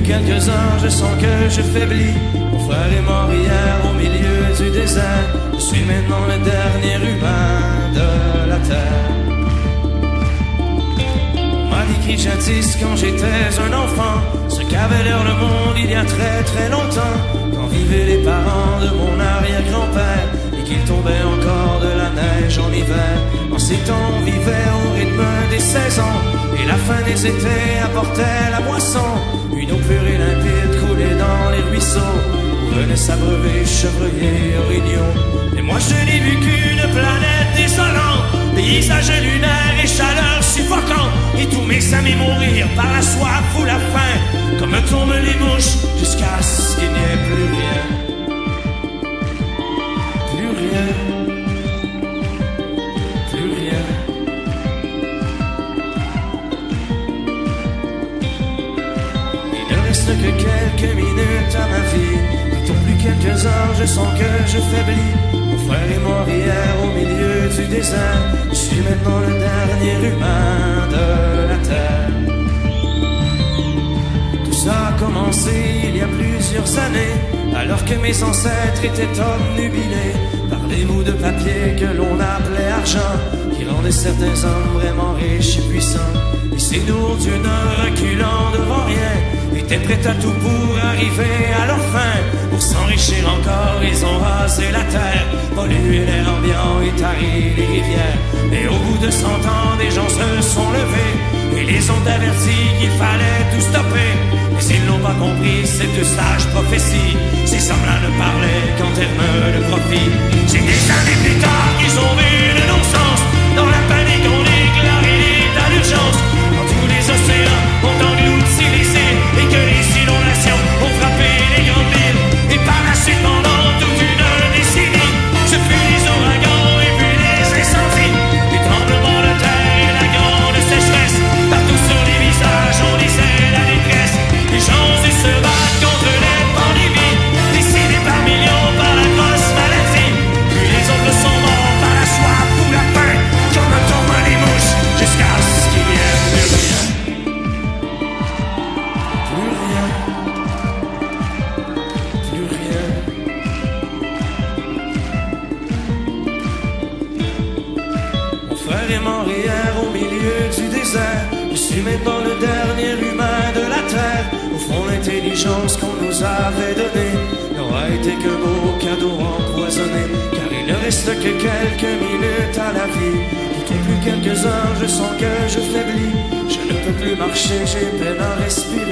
quelques heures, je sens que je faiblis. Mon frère est mort hier au milieu du désert. Je suis maintenant le dernier humain de la terre. On m'a décrit jadis quand j'étais un enfant ce qu'avait l'air le monde il y a très très longtemps, quand vivaient les parents de mon arrière-grand-père et qu'il tombait encore de la neige en hiver. En ces temps on vivait au rythme des 16 ans et la fin des étés apportait la moisson. Une eau pure et limpide coulait dans les ruisseaux où venaient s'abreuver chevreuils, orignaux. Mais moi je n'ai vu qu'une planète désolante, paysage lunaire et chaleur suffocante, et tous mes amis mourir par la soif ou la faim, comme tombent les mouches jusqu'à ce qu'il n'y ait plus rien. Plus rien. Plus rien. Il ne reste que quelques minutes à ma vie. Plutôt plus quelques heures, je sens que je faiblis. Mon frère est mort hier au milieu du désert. Je suis maintenant le dernier humain de la terre. Tout ça a commencé il y a plusieurs années, alors que mes ancêtres étaient obnubilés par des bouts de papier que l'on appelait argent, qui rendaient certains hommes vraiment riches et puissants. Et ces nous, Dieu ne reculant devant rien, étaient prêts à tout pour arriver à leur fin. Pour s'enrichir encore, ils ont rasé la terre, pollué l'air ambiant et tari les rivières. Et au bout de 100 ans, des gens se sont levés et les ont avertis qu'il fallait tout stopper. Mais ils n'ont pas compris cette sage prophétie. Ces hommes-là ne parlaient qu'en termes de profit. C'est des années plus tard qu'ils ont vu le non-sens. Dans la panique, on déclarait à l'urgence. Quand tous les océans ont englouti les îles et que les inondations ont frappé les grandes villes. Et par la suite, pendant toute une décennie, ce fut les ouragans et puis les incendies, les tremblements de terre et la grande sécheresse. Partout sur les visages, on lisait la détresse. Les gens se battent contre les pandémies, décimés par millions par la grosse maladie. Puis les autres sont morts par la soif ou la faim, comme tombent les mouches jusqu'à ce qu'il n'y ait plus rien. Plus rien. Plus rien. Mon frère est mort hier au milieu du désert. Je suis maintenant le dernier humain de la terre. Au fond, l'intelligence qu'on nous avait donnée n'aura été qu'un beau cadeau empoisonné, car il ne reste que quelques minutes à la vie. Tout au plus quelques heures, je sens que je faiblis. Je ne peux plus marcher, j'ai peine à respirer.